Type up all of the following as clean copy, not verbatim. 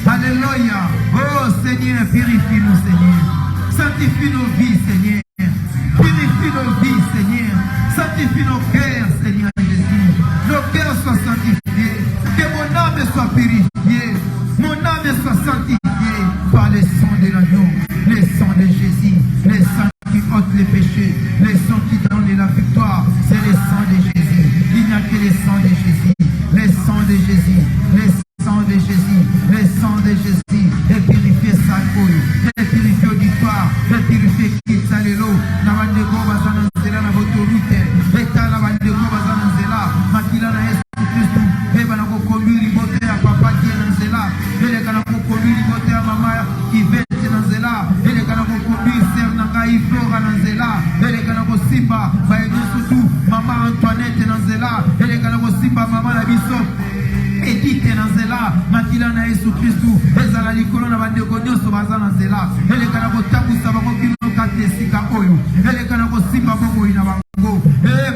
Alléluia. Oh Seigneur, purifie-nous, Seigneur. Sanctifie nos vies, Seigneur. Purifie nos vies, Seigneur. Sanctifie nos cœurs, Seigneur Jésus. Nos cœurs soient sanctifiés. Que mon âme soit purifiée. Mon âme soit sanctifiée par le sang de l'agneau, le sang de Jésus, le sang qui ôte les péchés, le sang qui donne la victoire. C'est le sang de Jésus. Il n'y a que le sang de Jésus. Le sang de Jésus. Le sang de Jésus. Le sang de Jésus. Et purifier sa couille. Et purifier auditoire. Et purifier qui s'allélo. La bande de Goba Zananzela, la autorité. Et ta la bande de Goba Zananzela. Makila na Yesu Christ. Et va na conduire liberté à papa qui est dans Zela. Et les gars na conduire liberté à maman qui vête dans Zela. Et les gars na conduire Sœur Nangaï Flora dans Zela. Et les gars na Simba. Va surtout maman Antoinette dans Zela. Et les gars na Simba maman la biso. Edith Nanzela, Makila na Yesu Christu, ezala likolo na bandeko nyonso baza Nanzela, elekana kotambusa bango kino kati esika oyo, elekana kosimba bongo ina bango,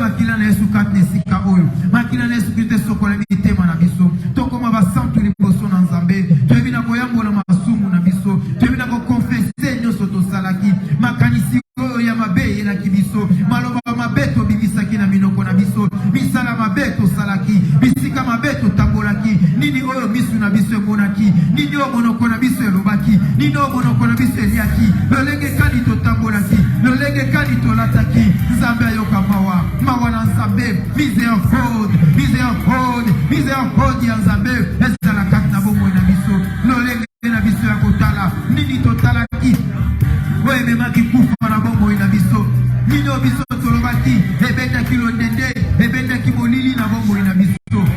Makila na Yesu kati esika oyo, Makila na Yesu Christu sokola mitema na biso, tokoma basantu liboso na Nzambe, toyebina koyambola masumu na biso, toyebina kokonfese nyonso tosalaki, makanisi oyo ya mabe elaki biso, maloba mabe tobibisaki na minoko na biso, misala mabe tosalaki, bisika mabe totambolaki, nini oyo misu na biso emonaki, nini oyo monoko na biso elobaki, nini oyo monoko na biso eliaki, lolenge kani totambolaki, lolenge kani tolataki, Nzambe ayoka mawa, mawa na Nzambe, miséricorde ya Nzambe, ezala kati na bomoi na biso, lolenge na biso ya kotala, nini totalaki, oyo ememaki kufa na bomoi na biso, nini oyo biso tolobaki, ebendaki londende, ebendaki molili na bomoi na biso,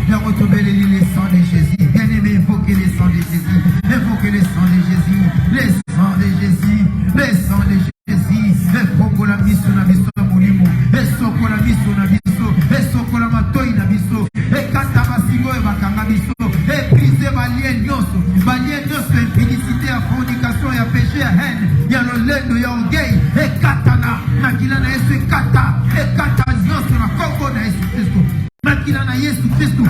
yango tobeleli le sang de Jésus. Bien-aimé, invoquez le sang de Jésus, invoquez le sang de Jésus, le sang de Jésus, le sang de Jésus, efokola miso na biso molimo, esokola miso na biso, esokola matoi na biso, ekata basingo ebakanga biso, eprise balien nyonso, impudicité, ya fornication, ya péché, ya haine, ya lolendo, ya orgueil, ekatana, makila na Yesu ekata nyonso na kombo na Yesu Kristo, makila na Yesu Kristo,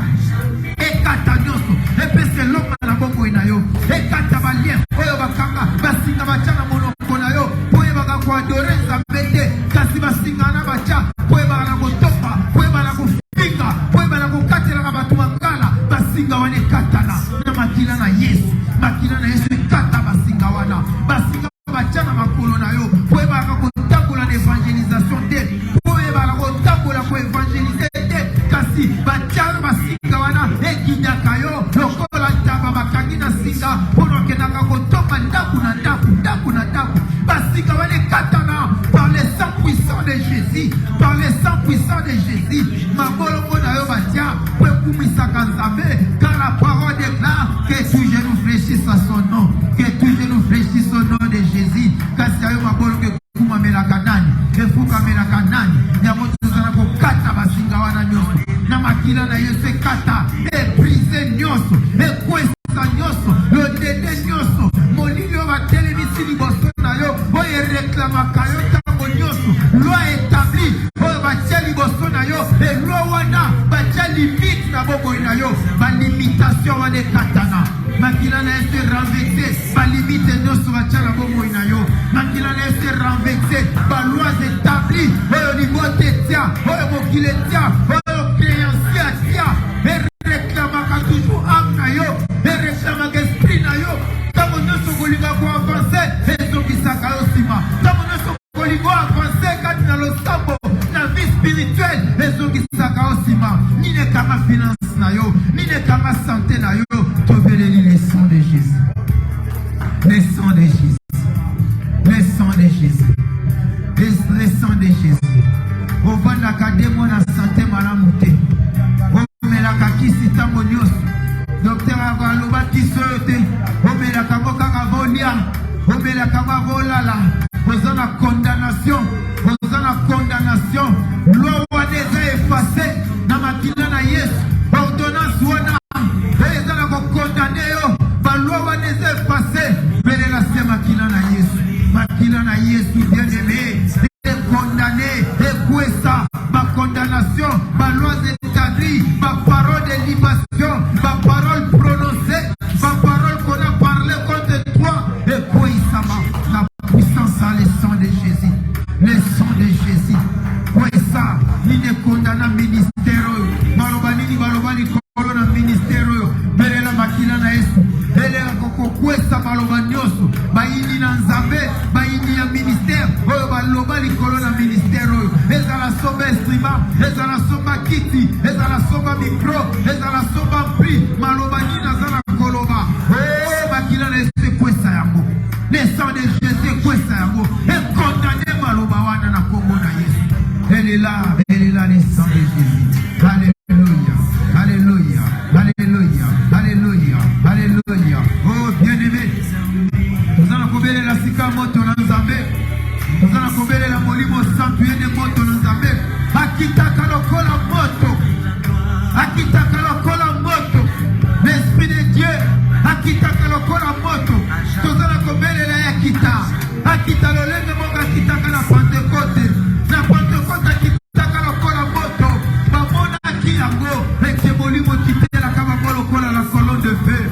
ekata nyonso, epese longa na bongo na yo, ekata balien, oyo bakanga, basinga bachana monoko na yo, poye baka kwa adore Nzambe te, kasi basinga na bacha, poye baka na kotopa, poye baka na kofinga, poye baka na kokatela na batu mangala, basinga wane katana, na makila na Yesu ekata basinga wana, basinga bachana makolo na yo, poye baka kotambola na evangelisation te, poye baka kotambola ko evangeliser te, kasi bachana basinga wana, ekinyaka yo, lokola ntaba bakangi na singa, pono kenaka kotomba ndaku na ndaku, basinga wane katana, par le sang puissant de Jésus, par le sang puissant de Jésus, mabolo mona yo batia, poye kumisaka Nzambe, car la parole déclare que tout genou fléchisse à son nom, que tout genou fléchisse au nom de Jésus, kasi ayo mabolo ke kumamela kanani, efukamela kanani, yamoto zana ko kata basinga wana nyonso, na makila na Yesu ekata, brise nyonso, ekwesa nyonso, lodede nyonso, molili yo batelemisi liboso na yo, oyo reklamaka yo tango nyonso, loi établi, oyo batia liboso na yo, loi wana, batia limite na bomoi na yo, balimitation wana ekatana, makila na Yesu renvexe, balimite nyonso batia na bomoi na yo, makila na Yesu renvexe, balois établi, oyo libote tia, oyo mokile tia, oyo créancier tia, reklamaka toujours âme na yo, reklamaka esprit na yo, tango nyonso kolinga ko avancer, ezokisaka yo sima, tango nyonso kolinga avancer kati na losambo, na vie spirituelle, ezokisaka yo sima, nine kama finance na yo, nine kama santé na yo, tobeleli le sang de Jésus, le sang de Jésus, le sang de Jésus, le sang de Jésus, ovandaka demo na santé malamu te, omelaka kisi tango nyonso, docteur aloba kisi oyo te, omelaka ngo kaka volia, omelaka ngo volala, oza na condamnation, loi wana eza effacé na makila na Yesu, ordonnance wana eza na kokondane yo, baloi wana eza effacé, belela se makila na Yesu, bien-aimé, condamné, ekwesa, ma condamnation, ma loi établie, ma parole de libation, ma parole prononcée, ma parole maloba nyonso bayini na nzambe bayini ya ministère oyo baloba likolo na ministère oyo ezala somba instrument ezala somba kiti ezala somba micro ezala somba mpri maloba nini azala koloba bakila na esekwesa yango le sang de Jésus ekwesa yango ekondane maloba wana na kombo na Yesu. Elle est là le sang de Jésus. Alléluia, alléluia, alléluia, alléluia, alléluia. Oh bien-aimé, nous allons combler la sika moto na nzambe. Nous allons combler la molimo santu yende moto na nzambe. Akitaka lokola moto. Akitaka lokola moto. L'esprit de Dieu. Akitaka lokola moto. Nous allons combler la yakita. Akita lolenge monga akitaka na Pentecôte. Na Pentecôte akitaka lokola moto. Bamona kiyango. Eke molimo kitela kama lokola la colonne de feu.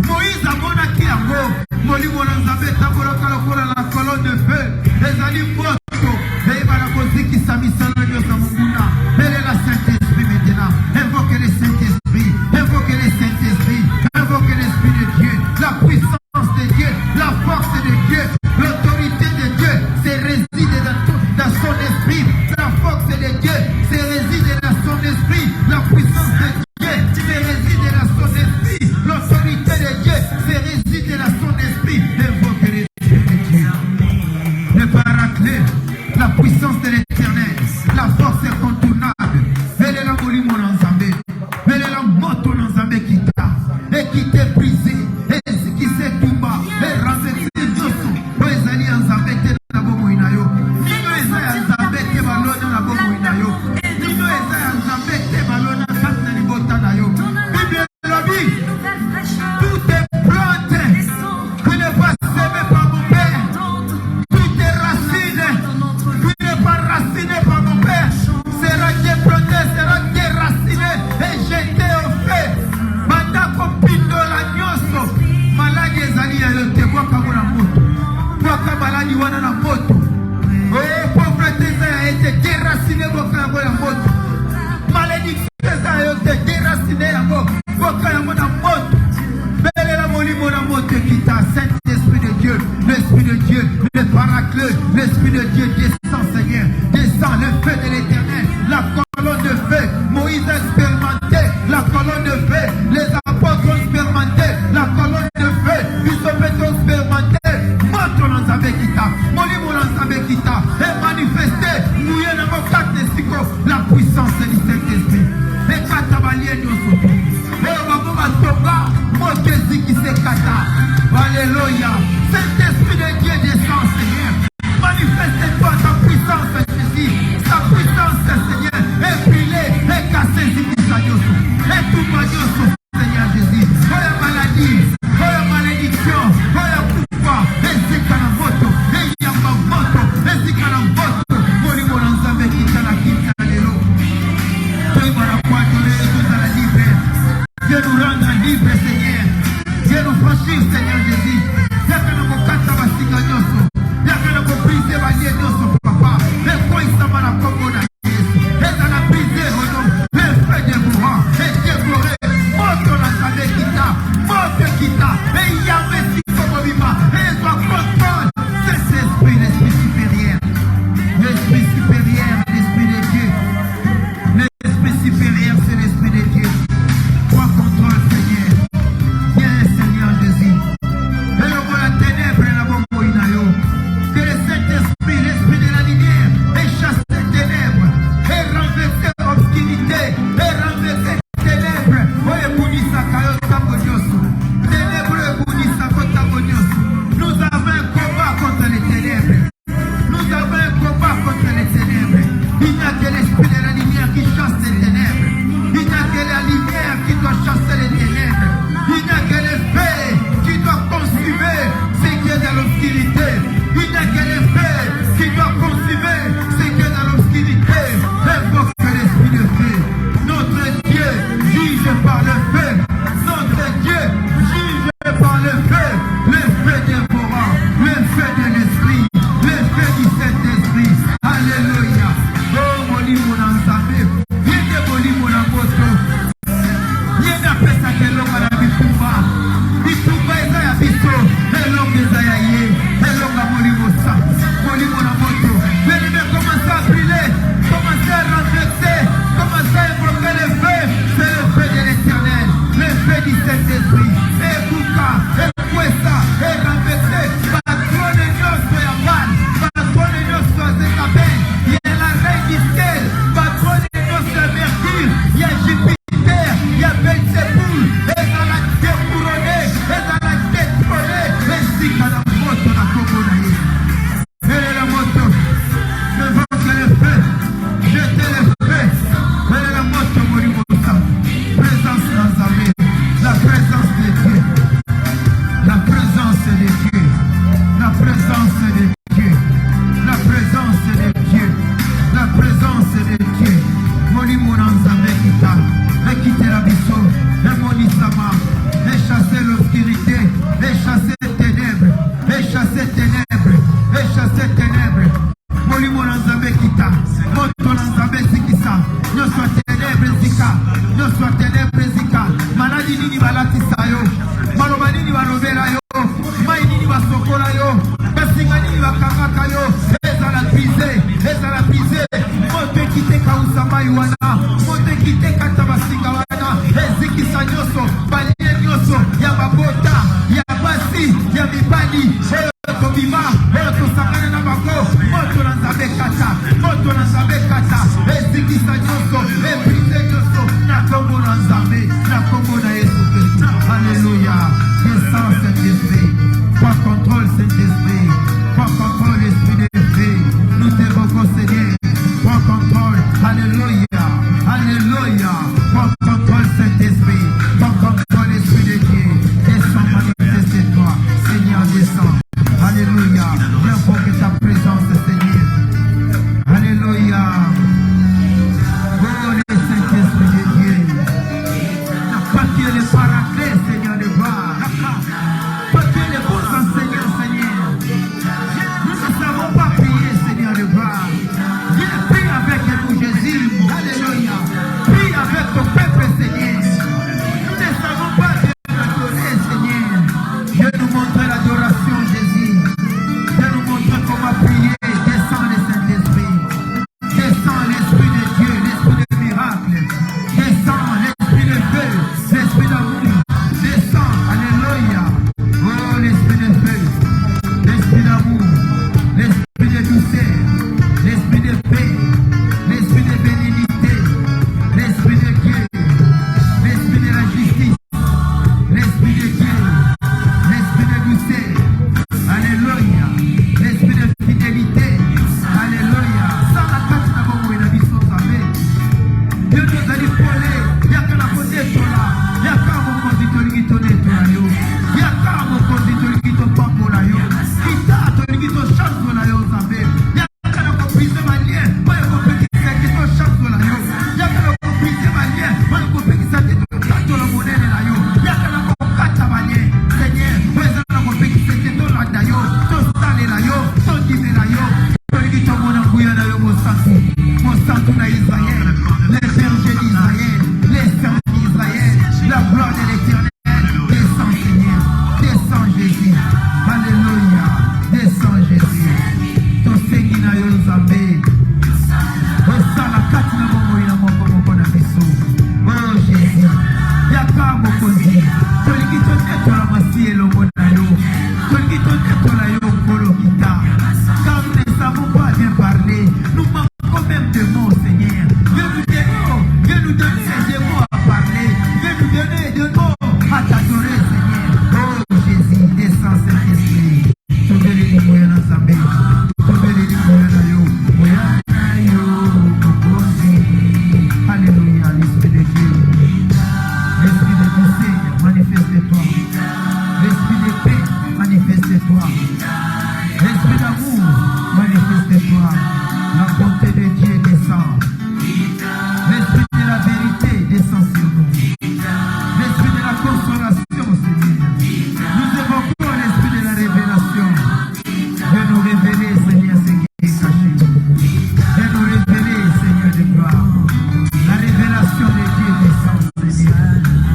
Moïse amona kiyango. Molimo na nzambe tambola lokola la colonne de feu. Ezali moto. Ebala koziki samisala nyosa munguna. Elle est la Saint-Esprit maintenant. Invoquez le Saint-Esprit. Invoquez le Saint-Esprit. Invoquez l'Esprit de Dieu. La puissance de Dieu. La force de Dieu. L'autorité de Dieu. C'est réside dans son esprit. La force de Dieu. C'est réside dans son esprit. La puissance de Dieu. C'est réside dans son esprit. L'autorité de Dieu. C'est réside dans son esprit. Invoquez l'Esprit de Dieu. Le paraclet. La puissance de l'Éternel. La force incontournable. Elle est la molimo dans Zambé. Elle est la moto dans Zambé qui t'a. Et qui t'est brisé. Et qui s'est tombé. Et renversé d'osso. Et Zali en Zambé t'es dans la bomo inayo. Nino Eza en Zambé t'es ballon dans la bomo inayo. Nino Eza en Zambé t'es ballon dans la bomo inayo. Bible lobby. Tout est planté. Tu n'es pas semé par mon père. Tout est raciné. Tu n'es pas raciné par mon père. Sera déplanté, sera déraciné et jeté au feu. Bandako pindo la nyoso. Maladi ezali ya yote kwa kabona moto. Kwa maladi wana na moto. Pauvreté a été déraciné kwa kabona moto. Malédiction a été déraciné yango kwa kabona moto. Belle la molimo na moto kita Saint-Esprit de Dieu, l'Esprit de Dieu, le paraclet, l'Esprit de Dieu descend Seigneur, descend le feu de l'Éternel, la colonne de feu, Moïse a expérimenté, la colonne de feu, les apôtres ont expérimenté, la colonne de feu, ils ont expérimenté, moto dans sa kita, molimo dans sa kita, et manifesté, nous y avons la puissance du Saint-Esprit, et katabalien nous sommes. Alléluia. Saint-Esprit de Dieu descend, Seigneur. Manifeste-toi ta puissance, Jésus. Ta puissance, Seigneur. Et brûler, et casser, et tout magnoso, Seigneur Jésus. Oh la maladie, oh la malédiction, oh la pouvoir, et zikana moto, et yamba moto, et zikana moto. Molimo nanzambe kitana lelo. Dieu va la croix, Dieu nous la libre. Dieu nous rend libre, Seigneur. Dieu nous franchit, Seigneur Jésus. Yaka na kokata basika nyoso. Yaka na koprise balie nyoso, papa. Et quoi il s'en va la combo na Yesu. Et dans la brise, le feu dévorant, et dévoré. Moto na sabe kita, moto kita. Et yame si comme vima. Et soit contrôle. C'est l'esprit, l'esprit supérieur. L'esprit supérieur, l'esprit de Dieu. L'esprit supérieur, c'est l'esprit de Dieu. Prends contrôle, Seigneur. Viens, Seigneur Jésus. Saint-Esprit. Ebuka, Ekwesa, Ekapete, patrone nyonso ya mal, patrone nyonso ya Zekaben, ya la reine du ciel, patrone nyonso ya Mercure, ya Jupiter, ya Belzebul, ezala découronné, ezala détrôné, esika na moto na kombo na ye. Elle la moto, évoque le feu, jetez le feu, elle la moto morimosa, présence dans armée, la présence de Dieu, la présence de Dieu, la présence de Dieu, la présence de Dieu, la présence de Dieu, Molimo Nanzambe Kita, et quitter la bisso, et Monisama, et chasser l'obscurité, et chasser ténèbres, et chasser ténèbres, et chasser ténèbres, Molimo Nanzambe Kita, Moto Nanzambe Zikisa, ne soit ténèbres Zika, ne soit ténèbres Zika, Maladi Nini Balati Sayo, Maloba Nini Balobera Yo, Mai Nini Basokola Yo, Basinga Nini Bakamaka Yo, ezala brisé, moto ekite kausama yuana, moto ekite kata basinga wana, ezikisa nyonso, balie nyonso, ya babota, ya basi, ya mibali, oyo kobima, oyo tosangana na bango, moto na Nzambe kata, ezikisa nyonso, ebrise nyonso, na kombo na Nzambe, na kombo na Yesu Kristo. Alléluia. Descends Saint-Esprit, prends contrôle Saint-Esprit, prends contrôle Esprit de Dieu. Nous t'évoquons Seigneur, prends contrôle. Alléluia, alléluia, prends contrôle Saint-Esprit, prends contrôle Esprit de Dieu. Descends, manifeste-toi, Seigneur, descends. Alléluia, j'invoque ta présence Seigneur. Alléluia. Oh le Saint-Esprit de Dieu, pas que les paraclés Seigneur de gloire, pas que les bons enseignants Seigneur. Nous ne savons pas prier Seigneur de gloire. Viens, prie avec nous Jésus. Alléluia. Prie avec ton peuple Seigneur. Nous ne savons pas Dieu adorer Seigneur. Dieu nous montre l'adoration Jésus. Dieu nous montre comment prier. Descends le Saint-Esprit. Descends l'Esprit de Dieu, l'Esprit de miracle. Descends l'Esprit de feu, l'Esprit d'amour. Descends, alléluia. Oh l'Esprit de feu, l'Esprit d'amour, l'Esprit de douceur, l'Esprit de paix, l'Esprit de bénignité, l'Esprit de Dieu, l'Esprit de la justice, l'Esprit de Dieu, l'Esprit de douceur, alléluia, l'Esprit de fidélité, alléluia. Sans la carte d'abord, il a dit son travail. Dieu nous a dit il y a que la côté de là, il y a qu'un mon conducteur qui tonne de là, il y a qu'un mon conducteur qui tonne pas pour là, il t'a tonné qui tonne chance pour là, il y a qu'un mon compris malien, moi je comprends qui c'est qui tonne chance pour là, il y a qu'un mon compris malien, moi je comprends qui c'est qui tonne chance pour la monnaie là, il y a qu'un mon compris malien, Seigneur, moi je comprends qui c'est qui tonne là, tonne stale là, tonne dîner là, tonne qui tonne mon angouille là, mon sang na Israël, les bergers d'Israël, les saints d'Israël, la gloire de l'Éternel. Descends Seigneur, descends Jésus, alléluia, descends Jésus. Ton Seigneur na yo Nzambe, osala kati na bomoi na moko na biso. Oh Jésus, yaka mokonzi, tolingi tonetola masi elongo na yo, tolingi tonetola yo nkolo kita, car nous ne savons pas bien parler, nous manquons même de mots Seigneur. Viens nous donner des mots à parler, viens nous donner des mots à t'adorer Seigneur. Oh Jésus, descends Saint-Esprit, tobeleli moya na Nzambe, tobeleli moya na yo mokonzi. Alléluia, l'Esprit de Dieu, l'Esprit de douceur, manifeste-toi, l'Esprit de paix, manifeste-toi, l'Esprit d'amour, manifeste-toi, la bonté de Dieu descend, l'Esprit de la vérité descend sur nous, l'Esprit de la consolation Seigneur, nous évoquons l'Esprit de la révélation. Viens nous révéler Seigneur ce qui est caché, viens nous révéler Seigneur de gloire, la révélation de Dieu descend Seigneur,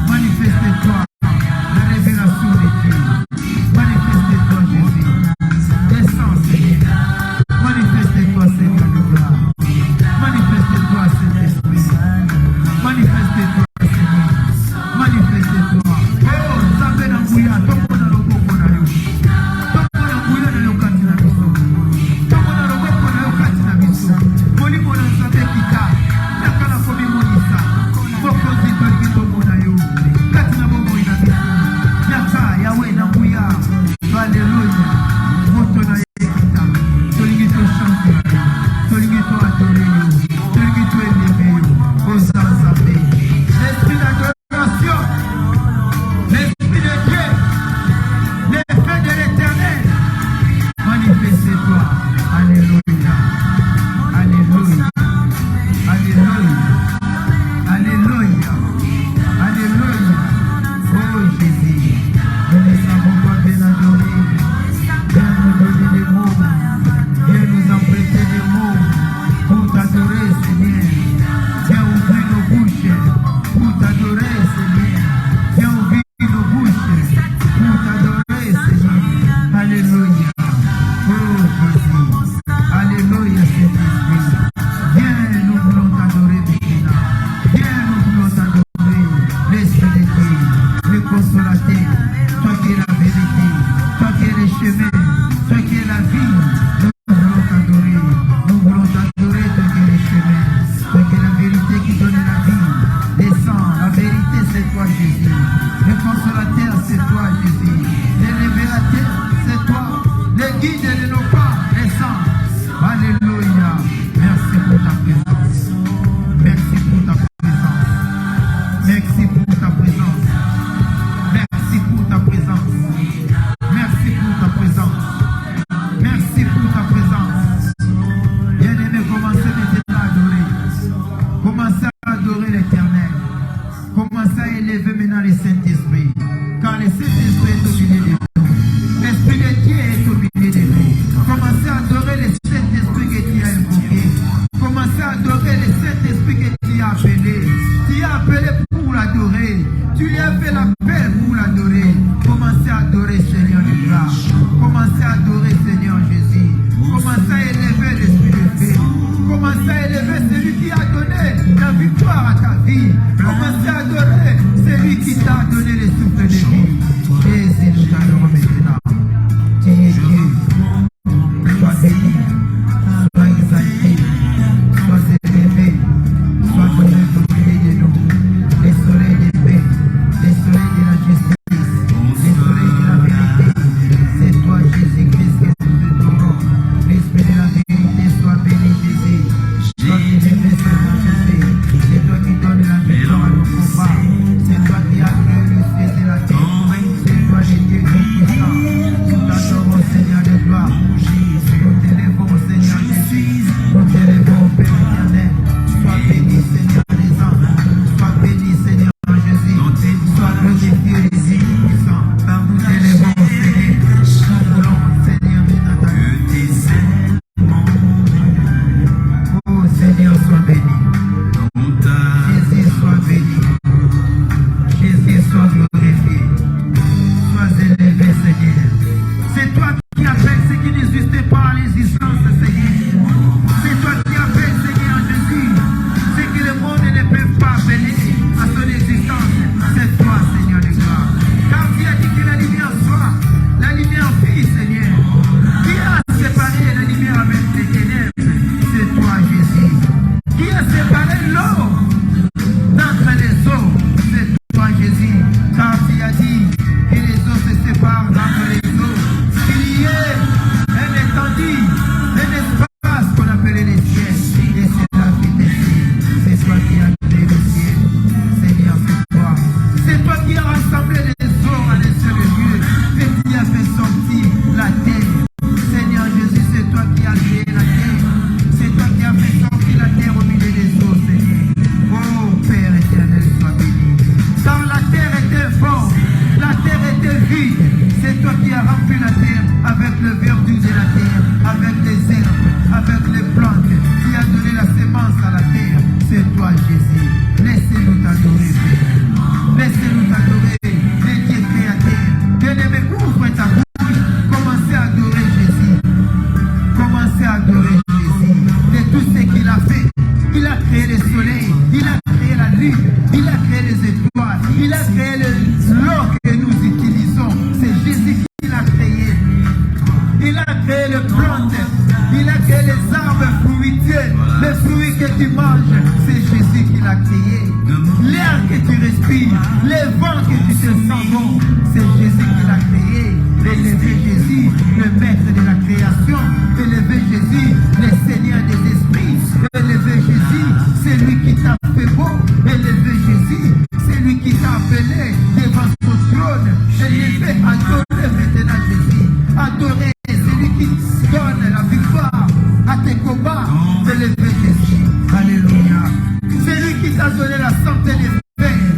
manifeste-toi, la révélation de Dieu, manifeste-toi Jésus, descends Seigneur, manifeste-toi Seigneur de gloire. toi qui es la vérité, toi qui es le chemin, toi qui es la vie. Nous voulons t'adorer, toi qui es le chemin, toi qui es la vérité qui donne la vie. Descends, la vérité c'est toi Jésus. Le consolateur c'est toi Jésus. Le révélateur c'est toi. Le guide de nos pas, descends. Alléluia. Merci pour ta présence. Merci pour ta présence. Merci pour ta présence. Merci pour ta présence. Merci pour ta présence. Merci pour ta présence. Bien-aimé, commencez maintenant à adorer. Commencez à adorer l'Éternel. Commencez à élever maintenant le Saint-Esprit. Car le Saint-Esprit est au milieu de nous. L'Esprit de Dieu est au milieu de nous. Commencez à adorer le Saint-Esprit que tu as invoqué. Commencez à adorer le Saint-Esprit que tu as appelé. Tu as appelé pour l'adorer. Tu lui as fait l'appel pour l'adorer. Commencez à adorer Seigneur de grâce. Commencez à adorer Seigneur Jésus. Commencez à élever l'Esprit de Dieu. Commencez à élever celui qui a donné la victoire à ta vie. Commencez à adorer celui qui t'a donné le souffle de vie. Jésus, nous t'adorons maintenant. Tu es Dieu. Sois béni. Sois exalté. Sois élevé. Sois donné au milieu de nous. Les soleils de paix. Les soleils de la justice. Les soleils de la vérité. C'est toi Jésus-Christ que nous adorons. L'Esprit de la vérité soit béni Jésus. Toi qui élevé Seigneur Jésus. C'est toi qui donne la victoire à nos combats. C'est toi qui as créé le ciel et la terre. C'est toi le Dieu tout-puissant. Nous t'adorons Seigneur de gloire. Nous t'élèvons Seigneur Jésus. Nous t'élèvons Père éternel. Sois béni Seigneur des anges. Sois béni Seigneur Jésus. Sois glorifié les îles puissants. Nous t'élèvons Seigneur. Nous voulons Seigneur de ta oh Seigneur, sois béni. Jésus, sois béni. Jésus, sois glorifié. Sois élevé, Seigneur. C'est toi qui appelles ce qui n'existe pas à l'existence, Seigneur. C'est toi qui appelles, Seigneur Jésus, ce que le monde ne peut pas appeler à son existence. C'est toi, Seigneur de gloire. Car tu as dit que la lumière soit, la lumière fille, Seigneur. Qui a séparé la lumière avec les ténèbres? C'est toi, Jésus. Qui a séparé l'eau d'entre les eaux? C'est toi, Jésus. Car tu as dit que les eaux se séparent d'entre les eaux. Qu'il y ait un étendue, un espace qu'on appelait les ciels. Et c'est là qui t'est. C'est toi qui as créé le ciel. Seigneur, c'est toi. C'est toi qui as rassemblé les eaux à un seul lieu. Et qui as fait sortir la terre. Seigneur Jésus, c'est toi qui as créé la terre. C'est toi qui as fait sortir la terre au milieu des eaux, Seigneur. Oh Père éternel, sois béni. Car la terre était forte, la terre était vide. C'est toi qui as rempli la terre avec le verdure de la terre, avec les herbes, avec les plantes. Qui a donné la sémence à la terre. C'est toi Jésus. Laissez-nous t'adorer, Père. Laissez-nous t'adorer, les dieux créateurs. Bien-aimé, ouvre ta bouche. Commencez à adorer Jésus. Commencez à adorer Jésus. De tout ce qu'il a fait. Il a créé le soleil. Il a créé la lune. Il a créé les étoiles. Il a créé l'eau que nous utilisons. C'est Jésus qui l'a créé. Il a créé les plantes. Il a créé les arbres fruitiers. Les fruits que tu manges, c'est Jésus qui l'a créé. L'air que tu respires, les vents que tu te sens bon, c'est Jésus qui l'a créé. Élevez Jésus, le maître de la création. Élevez Jésus, le Seigneur des esprits. Élevez Jésus, c'est lui qui t'a fait beau. Élevez Jésus, c'est lui qui t'a appelé devant son trône. Élevez, adorez maintenant Jésus. Adorez celui qui donne la victoire à tes combats. Élevez Jésus. Alléluia. C'est lui qui t'a donné la santé des frères.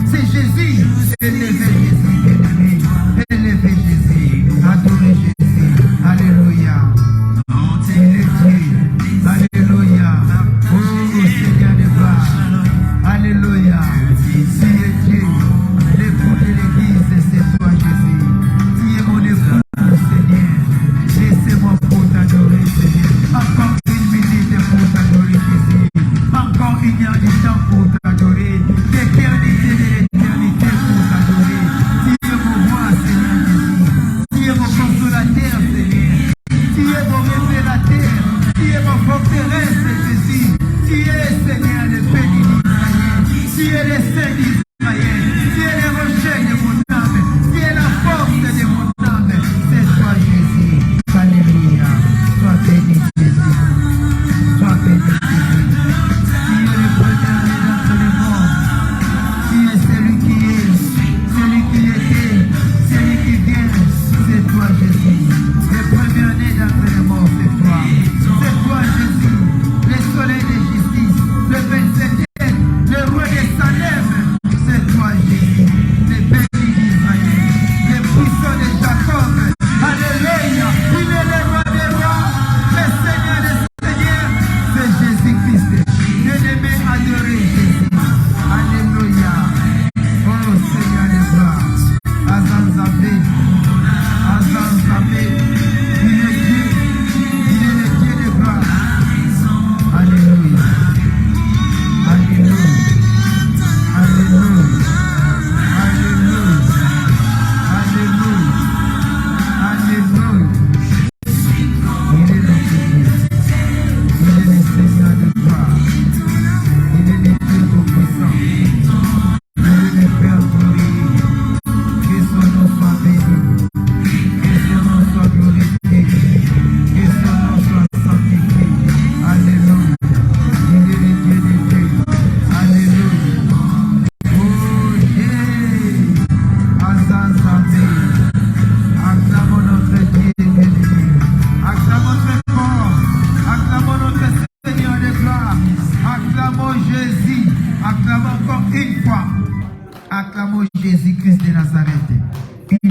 C'est Jésus. Élevez Jésus, bien-aimé. Élevez Jésus. Adorez Jésus. Alléluia. C'est le Dieu. Alléluia. Oh Seigneur de gloire. Alléluia. C'est le Dieu. L'époux de l'église, c'est toi Jésus. Tu es mon époux, Seigneur. Laissez-moi pour t'adorer, Seigneur. Encore une minute pour t'adorer, Jésus. Encore une heure du temps pour t'adorer.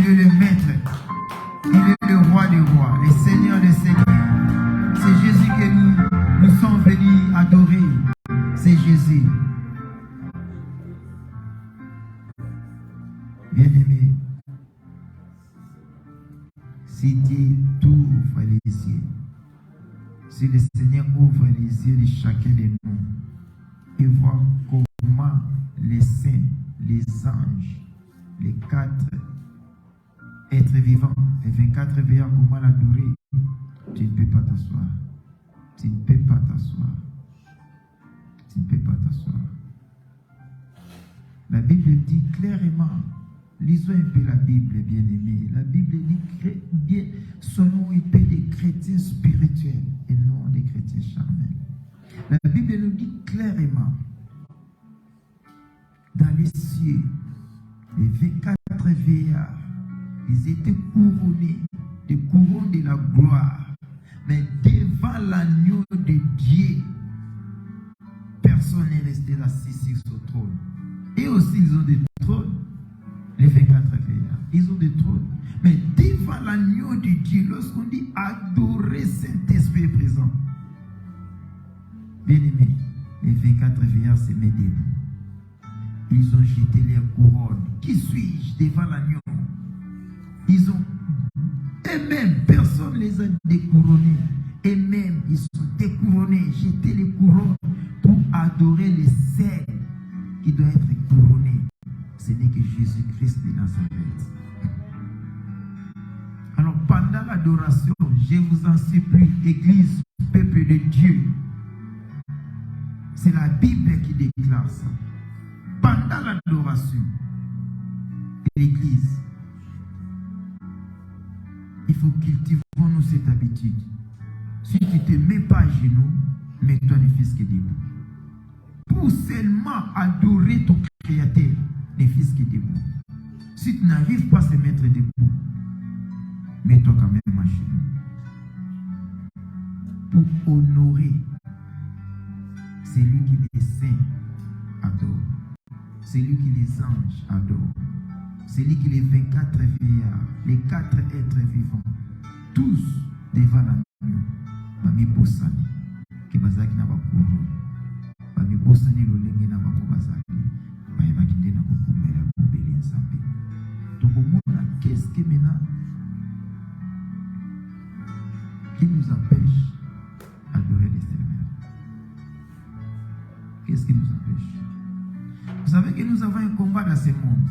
est le maître. Il est le roi des rois, le seigneur des seigneurs. C'est Jésus que nous sommes venus adorer. C'est Jésus. Bien-aimé, si Dieu t'ouvre les yeux, si le Seigneur ouvre les yeux de chacun de nous et voit comment les saints, les anges, les 4 êtres vivants, les 24 veilleurs, comment l'adorer, tu ne peux pas t'asseoir. Tu ne peux pas t'asseoir. Tu ne peux pas t'asseoir. La Bible dit clairement, lisons un peu la Bible, bien-aimés. La Bible dit bien, soyons un peu des chrétiens spirituels et non des chrétiens charnels. La Bible nous dit clairement, dans les cieux, les 24 veillards, ils étaient couronnés, des couronnes de la gloire. Mais devant l'agneau de Dieu, personne n'est resté assis sur ce trône. Et aussi, ils ont des trônes. Les 24 veillards, ils ont des trônes. Mais devant l'agneau de Dieu, lorsqu'on dit adorer Saint-Esprit présent, bien aimé, les 24 veillards se mettent debout. Ils ont jeté leurs couronnes. Qui suis-je devant l'agneau? Ils ont, eux-mêmes, personne ne les a découronnés. Eux-mêmes, ils sont découronnés, jeté les couronnes pour adorer les saints qui doivent être couronnés. Ce n'est que Jésus-Christ de Nazareth. Alors, pendant l'adoration, je vous en supplie, Église, peuple de Dieu, c'est la Bible qui déclare ça. Pendant l'adoration, l'Église, il faut cultivons-nous cette habitude. Si tu ne te mets pas à genoux, mets-toi ne fils que debout. Pour seulement adorer ton Créateur, ne fils que debout. Si tu n'arrives pas à se mettre debout, mets-toi quand même à genoux. Pour honorer celui qui les saints adore, celui qui les anges adorent, celui qui les 24 veillards, les 4 êtres vivants, tous devant l'agneau, Mami Bossani, qui bazaki na bakuru, Mami Bossani lolenge na bakubazaki, Maïba Kinde na kukumela kubeli nzambe. Donc au monde, qu'est-ce que maintenant qui nous empêche d'adorer les Seigneurs? Qu'est-ce qui nous empêche? Vous savez que nous avons un combat dans ce monde.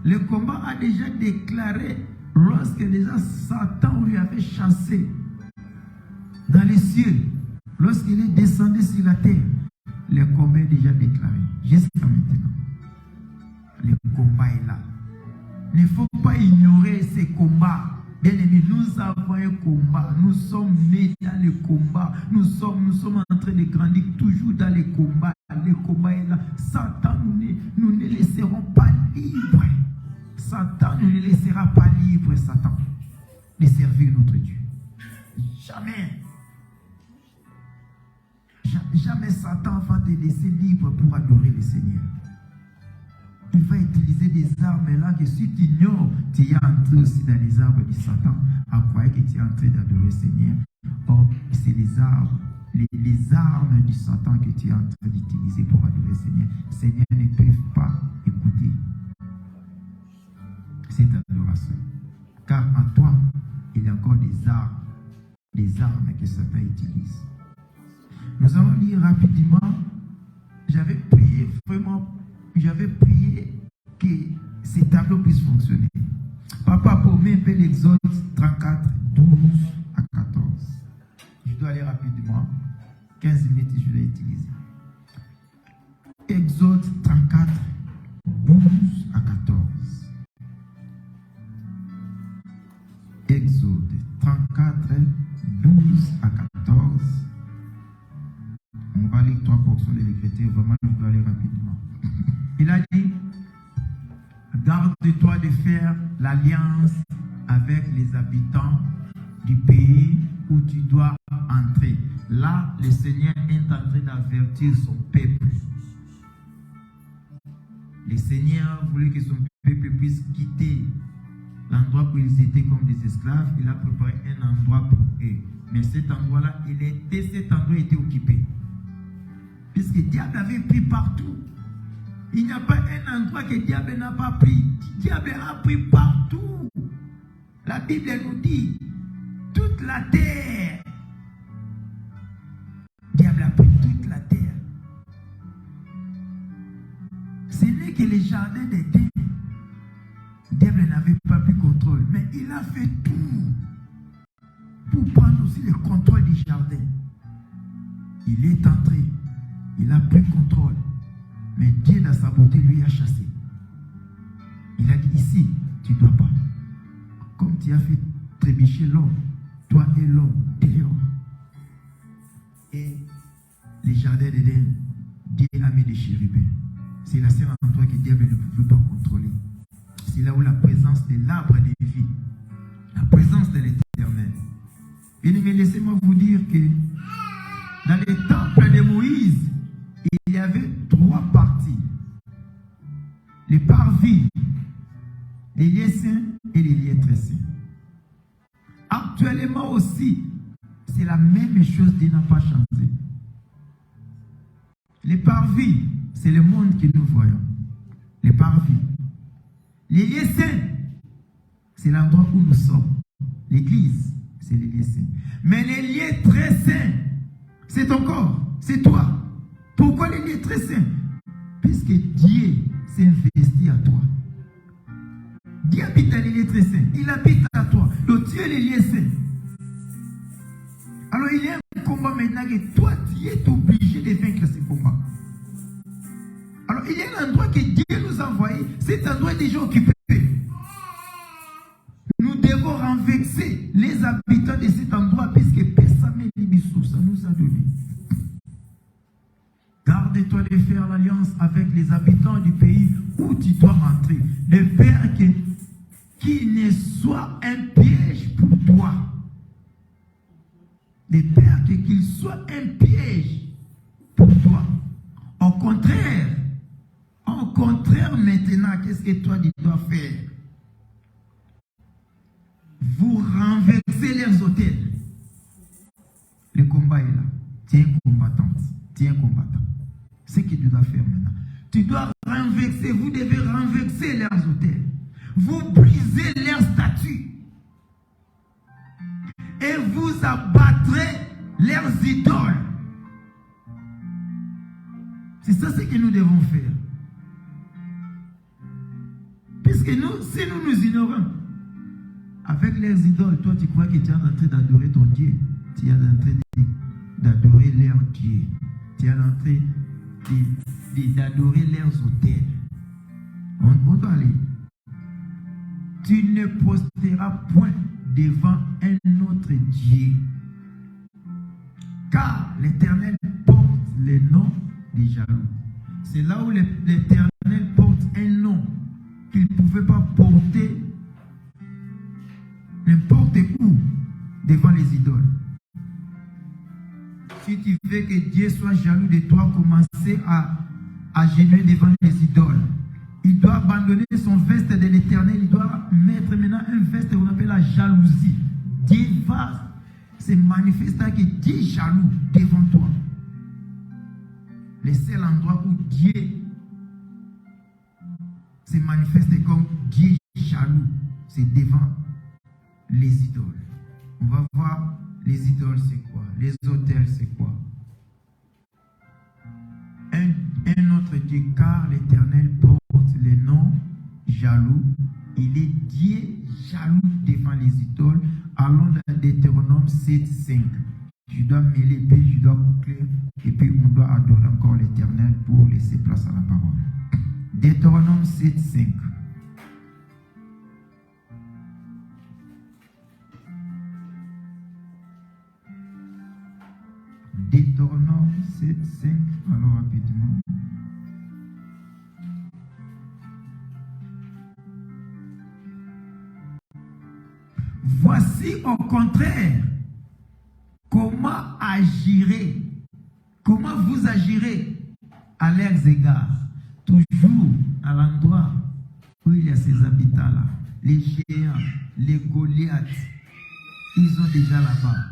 Le combat a déjà déclaré lorsque déjà Satan lui avait chassé dans les cieux, lorsqu'il est descendu sur la terre. Le combat est déjà déclaré jusqu'à maintenant. Le combat est là. Il ne faut pas ignorer ces combats. Bien aimé, nous avons un combat. Nous sommes nés dans le combat. Nous sommes en train de grandir toujours dans le combat. Le combat est là. Satan, nous ne laisserons pas libres. Satan ne les laissera pas libres, Satan, de servir notre Dieu. Jamais. Jamais Satan va te laisser libre pour adorer le Seigneur. Il va utiliser des armes là que si tu ignores, tu es entré aussi dans les armes de Satan à croire que tu es en train d'adorer le Seigneur. Or, c'est les armes. Les armes du Satan que tu es en train d'utiliser pour adorer le Seigneur. Le Seigneur ne peut pas écouter cette adoration. Car en toi, il y a encore des armes que Satan utilise. Nous allons lire rapidement. J'avais prié que ces tableaux puissent fonctionner. Papa, pour moi, un peu l'Exode 34, 12 à 14. Je dois aller rapidement. 15 minutes, je vais utiliser. Exode 34, 12 à 14. Exode 34, 12 à 14. On va lire 3 portions de l'Écriture. Vraiment, je dois aller rapidement. Il a dit, garde-toi de faire l'alliance avec les habitants du pays où tu dois entrer. Là, le Seigneur est en train d'avertir son peuple. Le Seigneur voulait que son peuple puisse quitter l'endroit où ils étaient comme des esclaves, il a préparé un endroit pour eux. Mais cet endroit-là, cet endroit était occupé. Puisque le diable avait pris partout. Il n'y a pas un endroit que le diable n'a pas pris. Le diable a pris partout. La Bible nous dit, toute la terre. Le diable a pris toute la terre. Ce n'est que les jardins d'Éden. Le diable n'avait pas pris contrôle. Mais il a fait tout pour prendre aussi le contrôle du jardin. Il est entré. Il a pris contrôle. Mais Dieu, dans sa beauté, lui a chassé. Il a dit, ici, tu ne dois pas. Comme tu as fait trébucher l'homme, toi et l'homme, dehors. Et les jardins d'Éden, Dieu a mis des chérubins. C'est la seule endroit que le diable ne pouvait pas contrôler. C'est là où la présence de l'arbre de vie, la présence de l'Éternel. Et laissez-moi vous dire que dans les temples de Moïse, il y avait 3 parties. Les parvis, les lieux saints et les lieux très saints. Actuellement aussi, c'est la même chose qui n'a pas changé. Les parvis, c'est le monde que nous voyons. Les parvis. Les lieux saints, c'est l'endroit où nous sommes. L'église, c'est les lieux saints. Mais les lieux très saints, c'est ton corps, c'est toi. Pourquoi les lieux très saints? Puisque Dieu s'est investi à toi. Dieu habite dans les lieux très saints. Il habite à toi. Donc Dieu est les lieux saints. Alors il y a un combat maintenant que toi, tu es obligé de vaincre ce combat. Alors il y a un endroit que Dieu nous a envoyé. Cet endroit est déjà occupé. Nous devons renverser les habitants de cet endroit puisque personne ça nous a donné. Garde-toi de faire l'alliance avec les habitants du pays où tu dois rentrer. De faire qu'il ne soit un piège pour toi. De faire qu'il soit un piège pour toi. Au contraire maintenant, qu'est-ce que toi tu dois faire? Vous renversez leurs hôtels. Le combat est là. Tu es un combattant. Tu es un combattant. C'est ce que tu dois faire maintenant. Tu dois renverser, vous devez renverser leurs hôtels. Vous brisez leurs statues. Et vous abattrez leurs idoles. C'est ça ce que nous devons faire. Puisque nous, si nous ignorons, avec leurs idoles, toi tu crois que tu es en train d'adorer ton Dieu. Tu es en train d'adorer leur Dieu. Tu es en train d'adorer leurs autels. On doit aller. Tu ne posteras point devant un autre Dieu. Car l'Éternel porte le nom des jaloux. C'est là où l'Éternel porte un nom qu'il ne pouvait pas porter n'importe où devant les idoles. Si tu veux que Dieu soit jaloux de toi, commencer à gémir devant les idoles. Il doit abandonner son veste de l'Éternel. Il doit mettre maintenant un veste qu'on appelle la jalousie. Dieu va se manifester que Dieu est jaloux devant toi. Le seul endroit où Dieu se manifeste comme Dieu est jaloux, c'est devant les idoles. On va voir les idoles c'est quoi, les autels c'est quoi. Un autre Dieu, car l'Éternel porte le nom jaloux. Il est Dieu jaloux devant les idoles. Allons dans Deutéronome 7:5. Tu dois mêler, puis tu dois boucler, et puis on doit adorer encore l'Éternel pour laisser place à la parole. Deutéronome 7:5. Deutéronome 7:5. Alors rapidement. Voici au contraire comment vous agirez à leurs égards, toujours à l'endroit où il y a ces habitants-là. les géants, les Goliaths, ils ont déjà là-bas.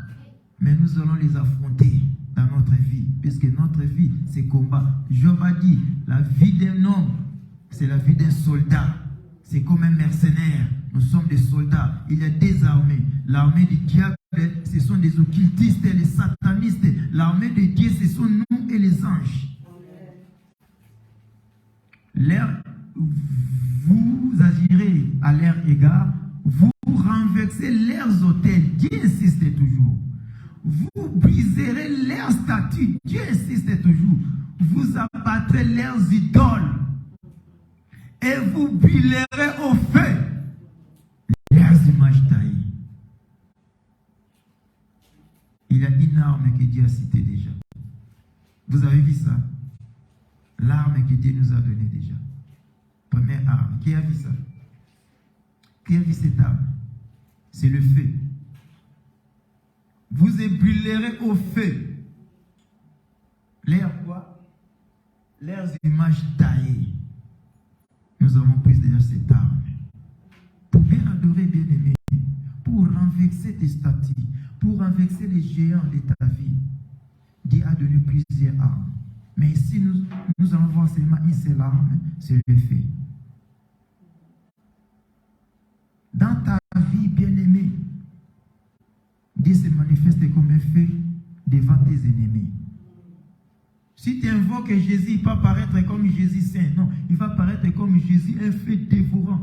Mais nous allons les affronter dans notre vie. Puisque notre vie, c'est combat. Job a dit, la vie d'un homme, c'est la vie d'un soldat. C'est comme un mercenaire. Nous sommes des soldats. Il y a des armées. L'armée du diable, ce sont des occultistes et les satanistes. L'armée de Dieu, ce sont nous et les anges. Vous agirez à leur égard. Vous renversez leurs autels. Dieu insiste toujours. Vous briserez leurs statues. Dieu insiste toujours. Vous abattrez leurs idoles. Et vous brûlerez au feu leurs images taillées. Il y a une arme que Dieu a citée déjà. Vous avez vu ça? L'arme que Dieu nous a donnée déjà. Première arme. Qui a vu ça? Qui a vu cette arme? C'est le feu. Vous brûlerez au feu leurs quoi? Leurs images taillées. Nous avons pris déjà cette arme pour bien adorer, bien aimer, pour renverser tes statues, pour renverser les géants de ta vie. Dieu a donné plusieurs armes. Mais ici, nous allons voir seulement une seule arme, c'est le feu. Dans ta vie, bien aimé, Dieu se manifeste comme un feu devant tes ennemis. Si tu invoques Jésus, il ne va pas paraître comme Jésus saint. Non, il va paraître comme Jésus, un feu dévorant.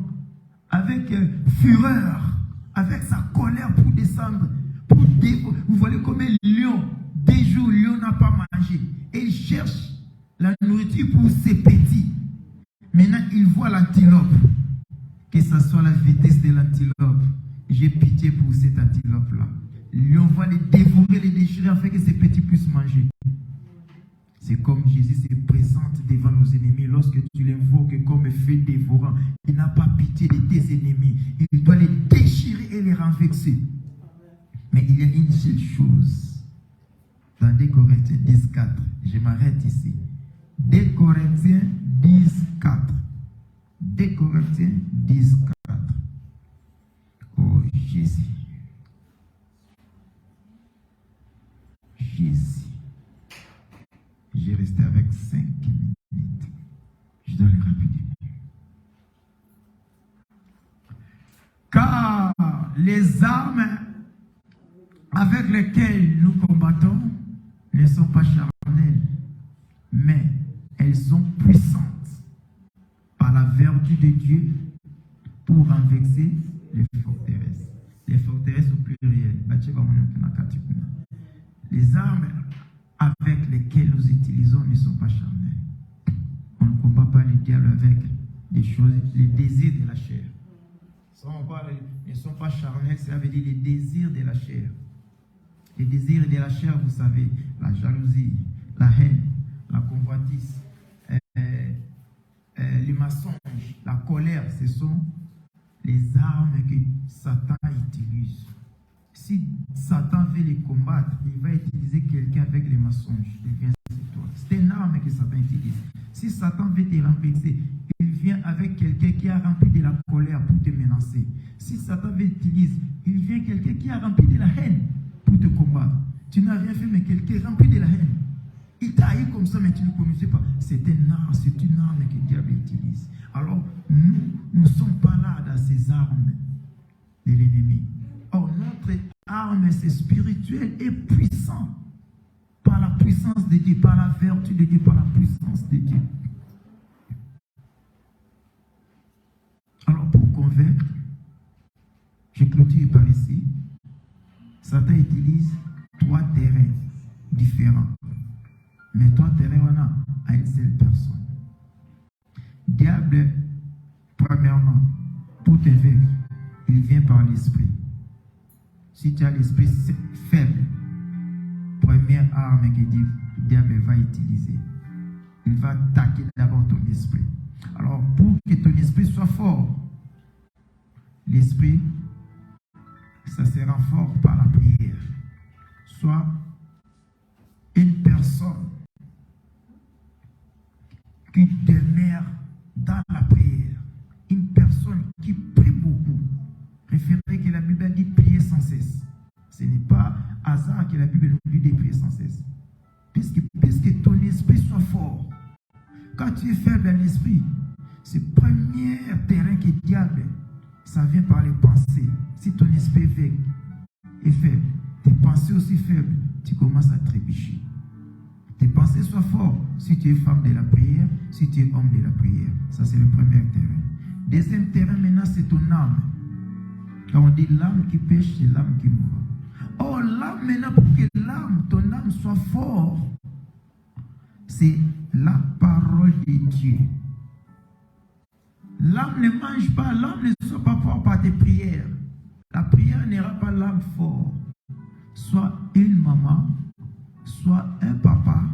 Avec fureur, avec sa colère pour descendre. Vous voyez comme un lion. Des jours, le lion n'a pas mangé. Et il cherche la nourriture pour ses petits. Maintenant, il voit l'antilope. Que ce soit la vitesse de l'antilope. J'ai pitié pour cette antilope-là. Le lion va les dévorer, les déchirer afin que ses petits puissent manger. C'est comme Jésus se présente devant nos ennemis. Lorsque tu l'invoques comme feu dévorant, il n'a pas pitié de tes ennemis. Il doit les déchirer et les renverser. Mais il y a une seule chose. Dans 2 Corinthiens 10, 4. Je m'arrête ici. 2 Corinthiens 10, 4. 2 Corinthiens 10, 4. Oh Jésus. Jésus. J'ai resté avec 5 minutes. Je dois aller rapidement. Car les armes avec lesquelles nous combattons ne sont pas charnelles, mais elles sont puissantes par la vertu de Dieu pour renverser les forteresses. Les forteresses au pluriel. Les armes avec lesquelles nous utilisons ne sont pas charnelles. On ne combat pas le diable avec des choses, les désirs de la chair. Si on parle, ne sont pas charnels, ça veut dire les désirs de la chair. Les désirs de la chair, vous savez, la jalousie, la haine, la convoitise, les mensonges, la colère, ce sont les armes que Satan utilise. Si Satan veut les combattre, il va utiliser quelqu'un avec les mensonges. Il vient sur toi. C'est une arme que Satan utilise. Si Satan veut te renverser, il vient avec quelqu'un qui a rempli de la colère pour te menacer. Si Satan veut t'utiliser, il vient quelqu'un qui a rempli de la haine pour te combattre. Tu n'as rien fait, mais quelqu'un rempli de la haine. Il t'a haï comme ça, mais tu ne le connaissais pas. C'est une arme que le diable utilise. Alors, nous ne sommes pas là dans ces armes de l'ennemi. Or, notre arme, c'est spirituel et puissant. Par la puissance de Dieu, par la vertu de Dieu, par la puissance de Dieu. Alors, pour convaincre, je clôture par ici. Satan utilise 3 terrains différents. Mais 3 terrains, on a à une seule personne. Diable, premièrement, pour te vaincre, il vient par l'esprit. Si tu as l'esprit faible, première arme que le diable va utiliser, il va attaquer d'abord ton esprit. Alors, pour que ton esprit soit fort, l'esprit, ça se renforce par la prière. Soit une personne qui demeure dans la prière, une personne qui prie beaucoup, préférerais que la Bible dit prier sans cesse. Ce n'est pas hasard que la Bible nous dit de prier sans cesse. Puisque ton esprit soit fort. Quand tu es faible dans l'esprit, ce premier terrain qui est diable, ça vient par les pensées. Si ton esprit est faible, tes pensées aussi faibles, tu commences à trébucher. Tes pensées soient fortes si tu es femme de la prière, si tu es homme de la prière. Ça, c'est le premier terrain. Deuxième terrain, maintenant, c'est ton âme. Quand on dit l'âme qui pêche, c'est l'âme qui mourra. Oh, l'âme, maintenant, pour que ton âme soit forte, c'est la parole de Dieu. L'âme ne mange pas, l'âme ne soit pas fort par tes prières. La prière n'ira pas l'âme fort. Soit une maman, soit un papa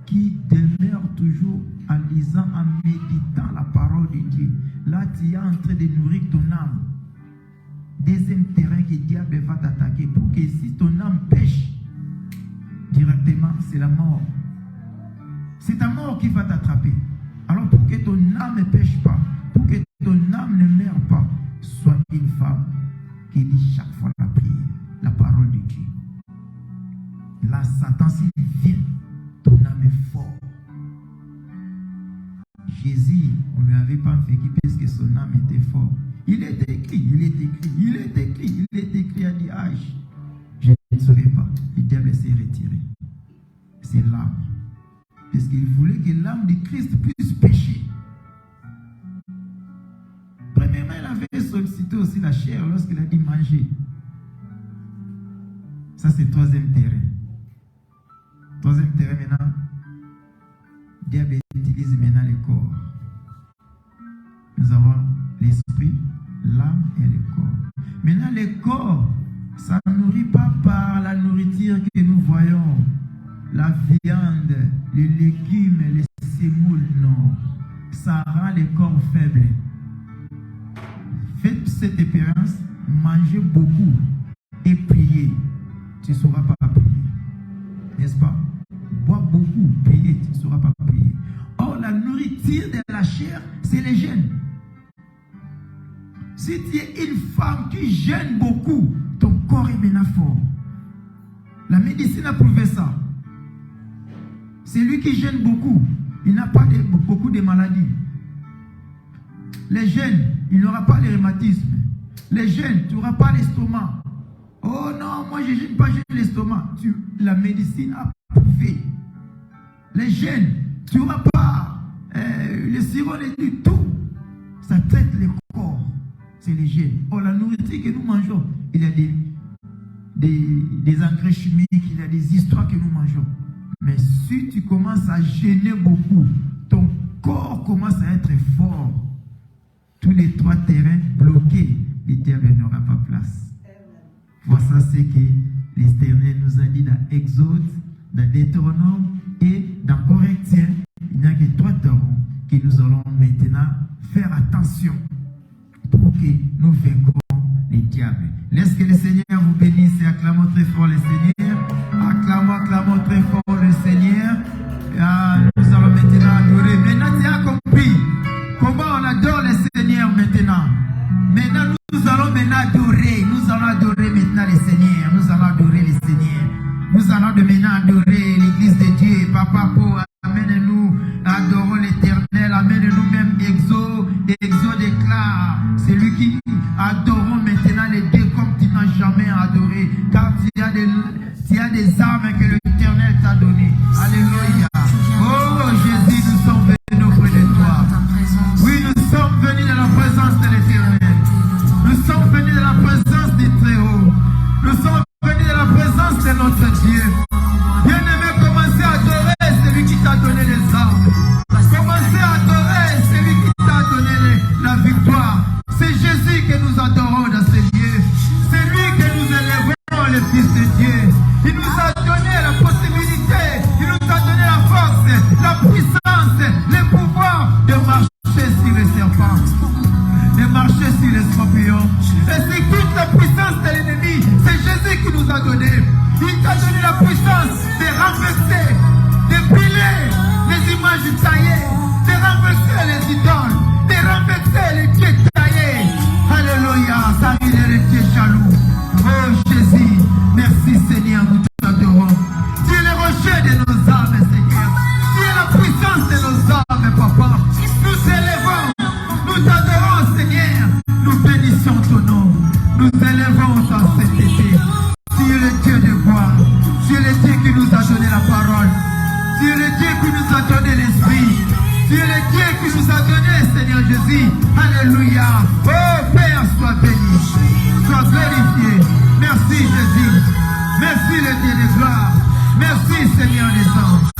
qui demeure toujours en lisant, en méditant la parole de Dieu. Là, tu es en train de nourrir ton âme. Deuxième terrain que le diable va t'attaquer pour que si ton âme pêche directement, c'est la mort. C'est ta mort qui va t'attraper. Alors pour que ton âme ne pêche pas, pour que ton âme ne meure pas, sois une femme qui dit chaque fois la prière, la parole de Dieu. Là, Satan, s'il vient, ton âme est forte. Jésus, on ne lui avait pas fait parce que son âme était forte. Il est écrit, à dit, je ne saurais pas. Le diable s'est retiré. C'est l'âme. Parce qu'il voulait que l'âme de Christ puisse pécher. Premièrement, il avait sollicité aussi la chair lorsqu'il a dit manger. Ça, c'est le troisième terrain. Troisième terrain maintenant, le diable utilise maintenant le corps. Nous avons l'esprit, l'âme et le corps. Maintenant, le corps, ça ne nourrit pas par la nourriture que nous voyons. La viande, les légumes, les sémoules, non. Ça rend le corps faible. Faites cette expérience, mangez beaucoup et priez. Tu ne sauras pas prier. N'est-ce pas? Bois beaucoup, priez, tu ne sauras pas prier. Or, la nourriture de la chair, c'est les jeûnes. Si tu es une femme qui jeûne beaucoup, ton corps est maintenant fort. La médecine a prouvé ça. Celui qui jeûne beaucoup, il n'a pas beaucoup de maladies. Les jeûnes, il n'aura pas le rhumatisme. Les jeûnes, tu n'auras pas l'estomac. Oh non, moi je ne jeûne pas, j'ai l'estomac. La médecine a prouvé. Les jeûnes, tu n'auras pas le sirop du tout. Ça traite le corps. C'est les jeûnes. Oh, la nourriture que nous mangeons, il y a des engrais chimiques, il y a des histoires que nous mangeons. Mais si tu commences à jeûner beaucoup, ton corps commence à être fort. Tous les trois terrains bloqués, le diable n'aura pas place. Voilà ce que l'Éternel nous a dit dans Exode, dans Deutéronome et dans Corinthiens. Il n'y a que trois terrains que nous allons maintenant faire attention pour que nous vaincrons les diables. Laisse que le Seigneur vous bénisse et acclamons très fort le Seigneur. Acclamons très fort le Seigneur. Nous allons maintenant adorer. Maintenant, tu as compris comment on adore le Seigneur maintenant. Maintenant, nous allons maintenant adorer. Nous allons adorer maintenant le Seigneur. Nous allons adorer le Seigneur. Nous allons maintenant adorer l'Église de Dieu. Papa, amène-nous, adorons l'Éternel. Amène-nous même Exode déclare. C'est lui qui adorons maintenant les dieux comme tu n'as jamais adoré. Car tu as des armes que l'Éternel t'a données. Alléluia. Oh Jésus, nous sommes venus auprès de toi. Oui, nous sommes venus dans la présence de l'Éternel. Nous sommes venus dans la présence du Très-Haut. Nous sommes venus dans la présence de notre Dieu. Bien-aimé, commencez à adorer celui qui t'a donné les armes. Commencez à adorer celui qui t'a donné la victoire. C'est Jésus que nous adorons dans ces lieux. C'est lui que nous élèvons, le Fils de Dieu. Il nous a donné la possibilité, il nous a donné la force, la puissance, le pouvoir de marcher sur les serpents, de marcher sur les scorpions. Et c'est toute la puissance de l'ennemi. C'est Jésus qui nous a donné. Il t'a donné la puissance de renverser, de brûler les images taillées, de renverser les idoles, de renverser les pieds taillés. Alléluia. Nous élevons ta sainteté. Tu es le Dieu de gloire. Tu es le Dieu qui nous a donné la parole. Tu es le Dieu qui nous a donné l'esprit. Tu es le Dieu qui nous a donné, Seigneur Jésus. Alléluia. Oh Père, sois béni. Sois glorifié. Merci Jésus. Merci le Dieu de gloire. Merci Seigneur des anges.